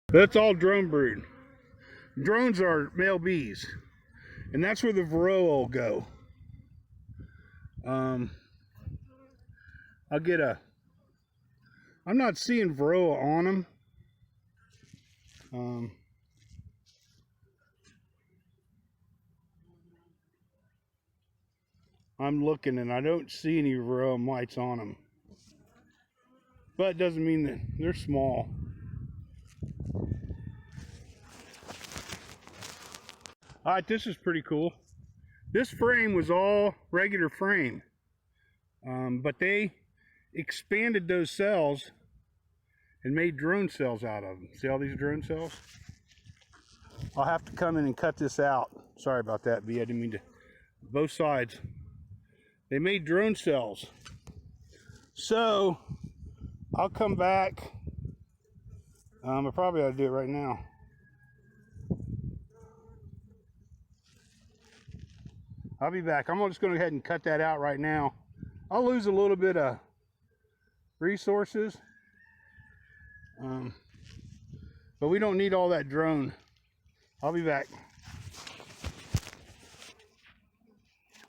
That's all drone brood. Drones are male bees, and that's where the varroa will go. I'm not seeing varroa on them. I'm looking and I don't see any varroa mites on them. But it doesn't mean that they're small. Alright, this is pretty cool. This frame was all regular frame. But they expanded those cells and made drone cells out of them. See all these drone cells? I'll have to come in and cut this out. Sorry about that, B. I didn't mean to. Both sides. They made drone cells. So, I'll come back. I probably ought to do it right now. I'll be back. I'm just going to go ahead and cut that out right now. I'll lose a little bit of resources. But we don't need all that drone. I'll be back.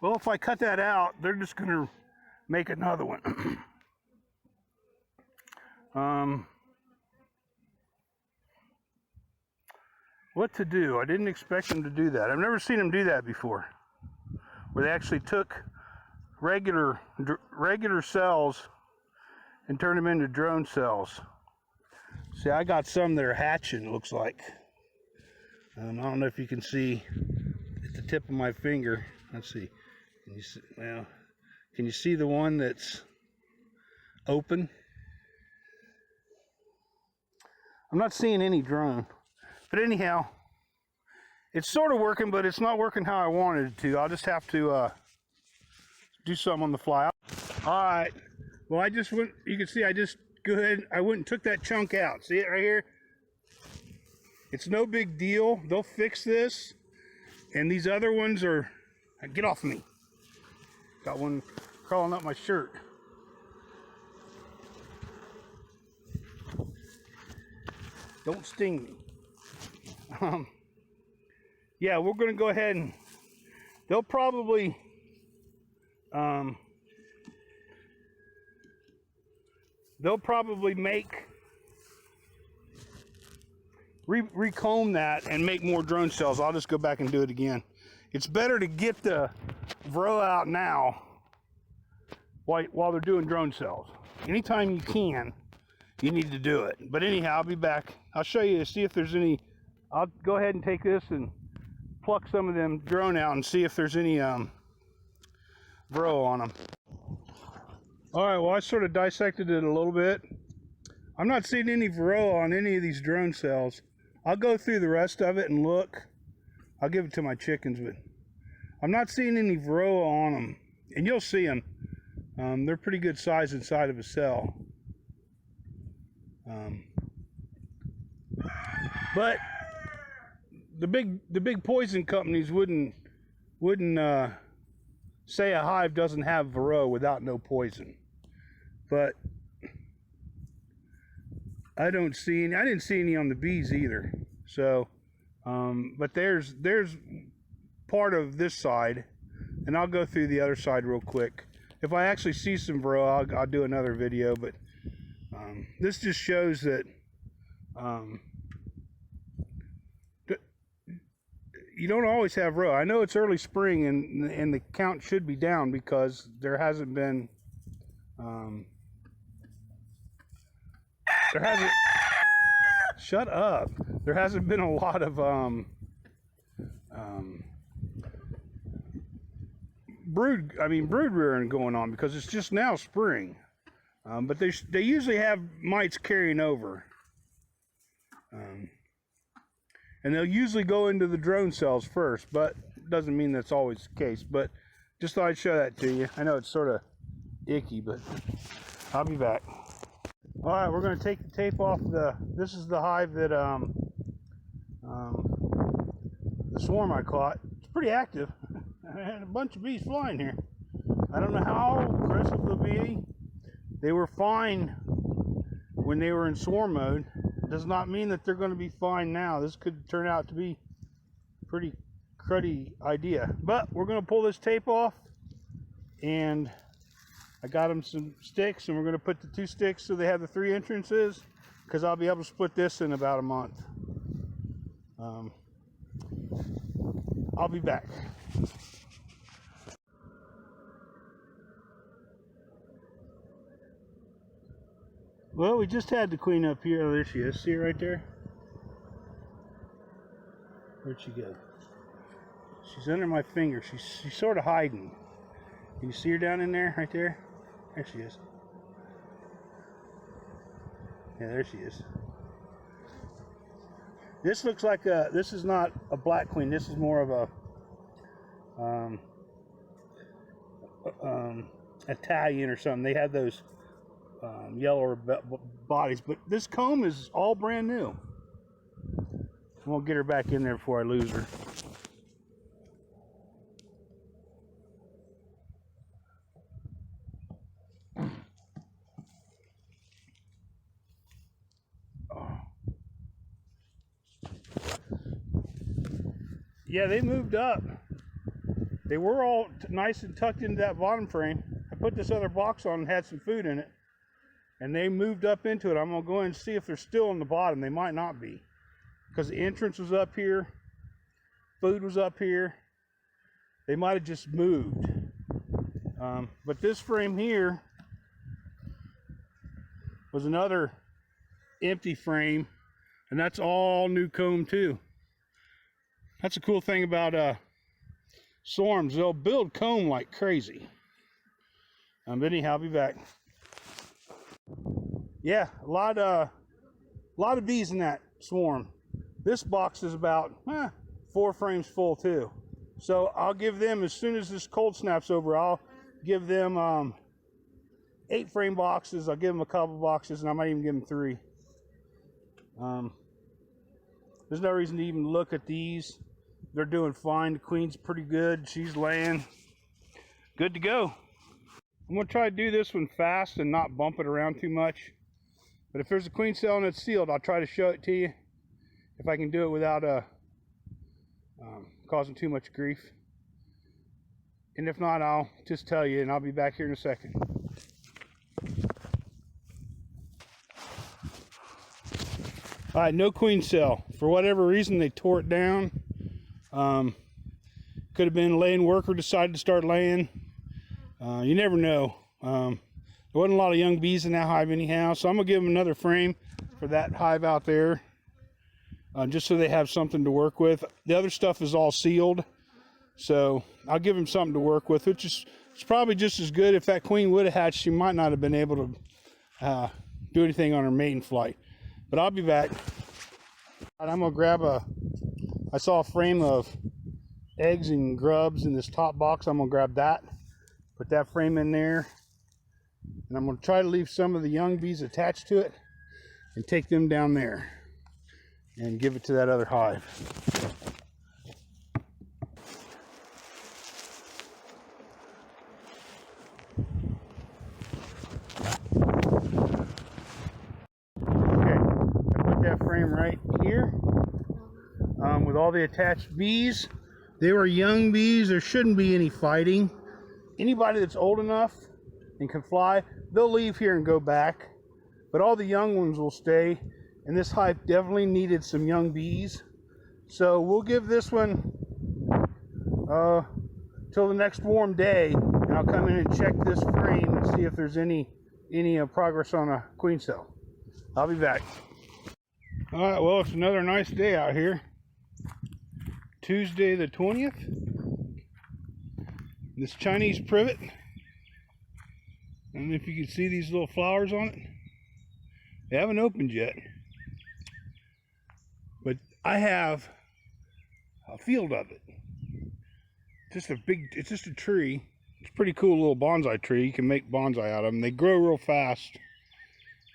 Well, if I cut that out, they're just going to make another one. What to do? I didn't expect them to do that. I've never seen them do that before. Where they actually took regular cells and turned them into drone cells. See, I got some that are hatching, it looks like. I don't know if you can see at the tip of my finger. Let's see. Can you see, well, can you see the one that's open? I'm not seeing any drone. But anyhow, it's sort of working, but it's not working how I wanted it to. I'll just have to do something on the fly. Alright. Well, I just went, you can see I just go ahead, I went and took that chunk out. See it right here? It's no big deal. They'll fix this. And these other ones are, get off me. Got one crawling up my shirt. Don't sting me. Yeah, we're going to go ahead and they'll probably make recomb that and make more drone cells. I'll just go back and do it again. It's better to get the varroa out now while they're doing drone cells. Anytime you can, you need to do it. But anyhow, I'll be back. I'll show you to see if there's any. I'll go ahead and take this and pluck some of them drone out and see if there's any varroa on them. Alright, well, I sort of dissected it a little bit. I'm not seeing any varroa on any of these drone cells. I'll go through the rest of it and look. I'll give it to my chickens, but I'm not seeing any varroa on them. And you'll see them. They're pretty good size inside of a cell. But the big poison companies wouldn't say a hive doesn't have varroa without no poison. But I didn't see any on the bees either. So, but there's part of this side, and I'll go through the other side real quick. If I actually see some varroa, I'll do another video. But this just shows that you don't always have varroa. I know it's early spring and the count should be down because there hasn't been shut up. There hasn't been a lot of brood rearing going on because it's just now spring. But they usually have mites carrying over. And they'll usually go into the drone cells first, but it doesn't mean that's always the case. But just thought I'd show that to you. I know it's sort of icky, but I'll be back. All right, we're going to take the tape off this is the hive that the swarm I caught. It's pretty active. I had a bunch of bees flying here. I don't know how aggressive they'll be. They were fine when they were in swarm mode. does not mean that they're going to be fine now. This could turn out to be a pretty cruddy idea. But we're going to pull this tape off, and I got them some sticks, and we're going to put the 2 sticks so they have the 3 entrances, because I'll be able to split this in about a month. I'll be back. Well, we just had the queen up here. Oh, there she is. See her right there? Where'd she go? She's under my finger. She's sort of hiding. Can you see her down in there? Right there? There she is. Yeah, there she is. This looks like this is not a black queen. This is more of a Italian or something. They have those yellow bodies, but this comb is all brand new. I'm gonna get her back in there before I lose her. Yeah, they moved up. They were all nice and tucked into that bottom frame. I put this other box on and had some food in it, and they moved up into it. I'm gonna go in and see if they're still on the bottom. They might not be, because the entrance was up here, food was up here. They might have just moved. But this frame here was another empty frame, and that's all new comb too. That's a cool thing about swarms. They'll build comb like crazy. But anyhow, I'll be back. Yeah, a lot of bees in that swarm. This box is about 4 frames full too. So I'll give them, as soon as this cold snaps over, I'll give them 8 frame boxes. I'll give them a couple boxes, and I might even give them 3. There's no reason to even look at these. They're doing fine. The queen's pretty good. She's laying. Good to go. I'm going to try to do this one fast and not bump it around too much. But if there's a queen cell and it's sealed, I'll try to show it to you. If I can do it without causing too much grief. And if not, I'll just tell you, and I'll be back here in a second. All right, no queen cell. For whatever reason, they tore it down. Could have been a laying worker decided to start laying. You never know. There wasn't a lot of young bees in that hive anyhow, so I'm gonna give them another frame for that hive out there, just so they have something to work with. The other stuff is all sealed, so I'll give them something to work with, which is it's probably just as good. If that queen would have hatched, she might not have been able to do anything on her mating flight. But I'll be back. I'm gonna grab I saw a frame of eggs and grubs in this top box. I'm gonna grab that, put that frame in there, and I'm gonna try to leave some of the young bees attached to it and take them down there and give it to that other hive. Okay, I put that frame right here. With all the attached bees. They were young bees. There shouldn't be any fighting. Anybody that's old enough and can fly, they'll leave here and go back. But all the young ones will stay. And this hive definitely needed some young bees. So we'll give this one till the next warm day. And I'll come in and check this frame and see if there's any progress on a queen cell. I'll be back. All right, well, it's another nice day out here. Tuesday the 20th. This Chinese privet. I don't know if you can see these little flowers on it. They haven't opened yet. But I have a field of it. It's just a tree. It's a pretty cool little bonsai tree. You can make bonsai out of them. They grow real fast.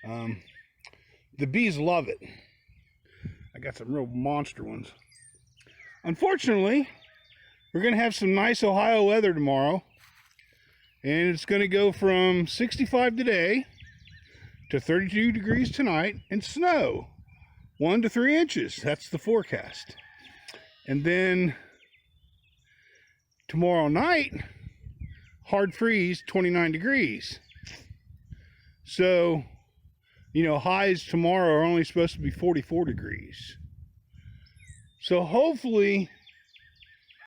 The bees love it. I got some real monster ones. Unfortunately, we're going to have some nice Ohio weather tomorrow, and it's going to go from 65 today to 32 degrees tonight and snow. 1 to 3 inches. That's the forecast. And then tomorrow night, hard freeze, 29 degrees. So, you know, highs tomorrow are only supposed to be 44 degrees. So hopefully